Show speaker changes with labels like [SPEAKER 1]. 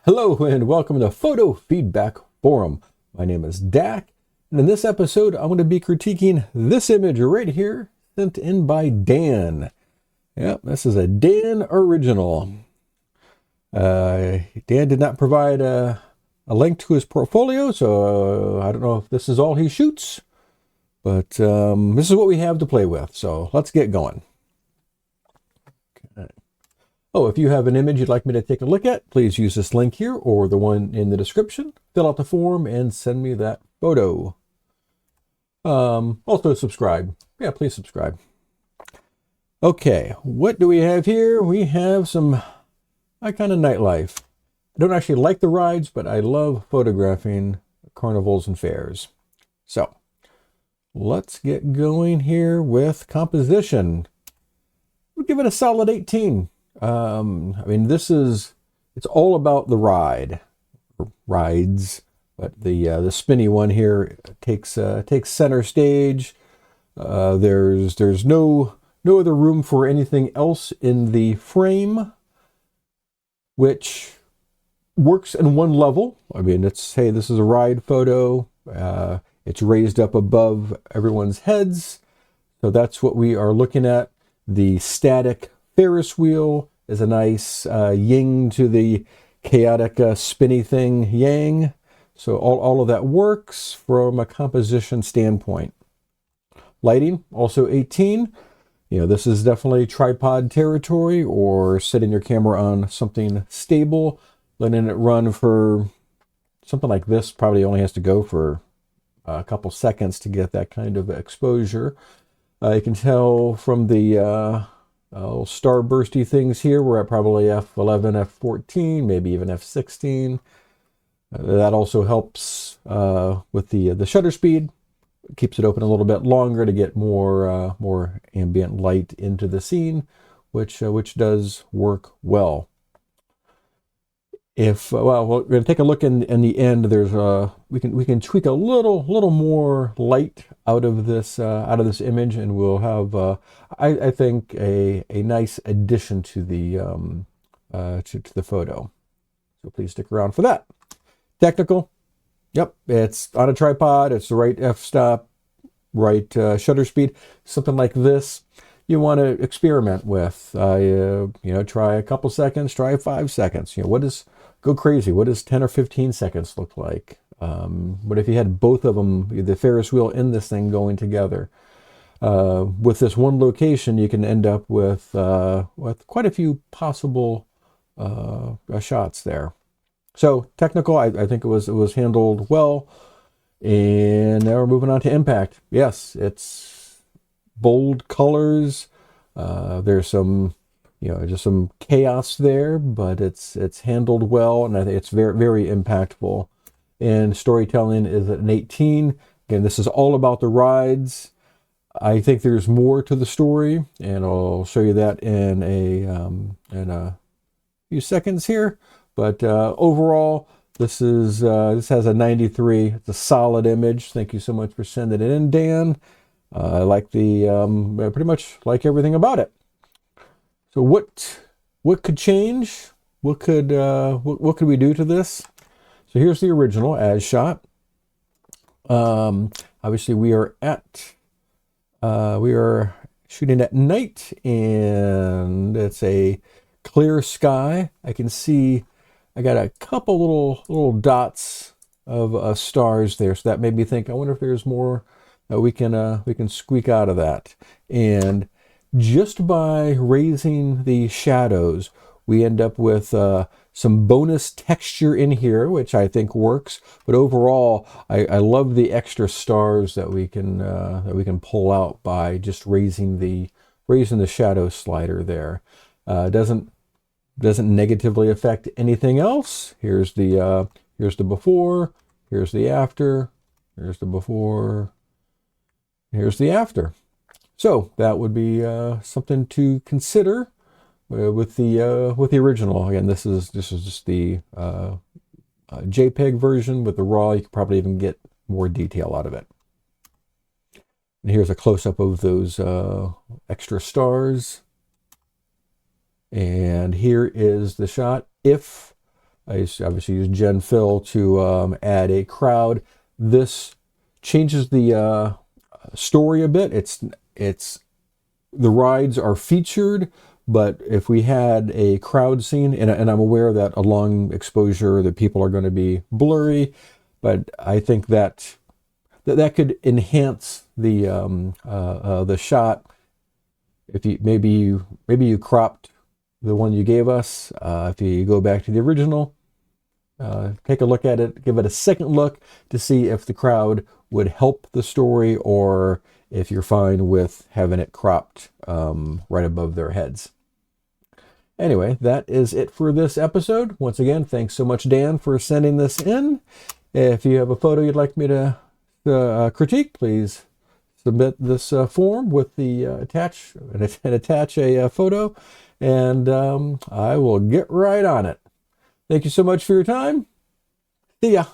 [SPEAKER 1] Hello and welcome to Photo Feedback Forum. My name is Dak, and in this episode I'm going to be critiquing this image right here sent in by Dan. Yep, this is a Dan original. Dan did not provide a link to his portfolio, so I don't know if this is all he shoots, but this is what we have to play with, so let's get going. Okay. Oh, if you have an image you'd like me to take a look at, please use this link here or the one in the description. Fill out the form and send me that photo. Also subscribe. Yeah, please subscribe. Okay, what do we have here? We have some kind of nightlife. I don't actually like the rides, but I love photographing carnivals and fairs. So, let's get going here with composition. We'll give it a solid 18. I mean, it's all about the rides, but the spinny one here takes center stage. There's no other room for anything else in the frame, which works in one level. I mean, hey, this is a ride photo. It's raised up above everyone's heads, so that's what we are looking at. The static Ferris wheel is a nice yin to the chaotic spinny thing yang. So all of that works from a composition standpoint. Lighting, also 18. You know, this is definitely tripod territory, or setting your camera on something stable, letting it run for something like this. Probably only has to go for a couple seconds to get that kind of exposure. You can tell from the starbursty things here, we're at probably F11, F14, maybe even F16. That also helps with the shutter speed. It keeps it open a little bit longer to get more ambient light into the scene, which does work well. Well, we're going to take a look in the end. There's we can tweak a little more light out of this image, and we'll have I think a nice addition to the photo. So please stick around for that. Technical, yep, it's on a tripod. It's the right f-stop, right shutter speed. Something like this you want to experiment with. Try a couple seconds, try 5 seconds. Go crazy. What does 10 or 15 seconds look like? What if you had both of them, the Ferris wheel and this thing, going together? With this one location, you can end up with quite a few possible shots there. So technical, I think it was handled well. And now we're moving on to impact. Yes, it's bold colors. There's some just some chaos there, but it's handled well, and I think it's very, very impactful. And storytelling is at an 18. Again, this is all about the rides. I think there's more to the story, and I'll show you that in a few seconds here. But overall, this has a 93. It's a solid image. Thank you so much for sending it in, Dan. I like I pretty much like everything about it. So what could change? What could we do to this? So here's the original as shot. Obviously we are shooting at night, and it's a clear sky. I can see I got a couple little dots of stars there, so that made me think, I wonder if there's more that we can squeak out of that. And just by raising the shadows, we end up with some bonus texture in here, which I think works. But overall, I love the extra stars that we can pull out by just raising the shadow slider there. Doesn't negatively affect anything else. Here's the before, here's the after, here's the before, here's the after. So that would be something to consider with the original. Again, this is just the JPEG version. With the RAW, you could probably even get more detail out of it. And here's a close-up of those extra stars. And here is the shot if I obviously use Gen Fill to add a crowd. This changes the story a bit. It's the rides are featured, but if we had a crowd scene, and I'm aware that a long exposure, that people are going to be blurry, but I think that could enhance the shot. If you maybe you cropped the one you gave us. If you go back to the original, take a look at it, give it a second look to see if the crowd would help the story, or if you're fine with having it cropped right above their heads. Anyway, that is it for this episode. Once again, thanks so much, Dan, for sending this in. If you have a photo you'd like me to critique, please submit this form with the attach a photo, and I will get right on it. Thank you so much for your time. See ya.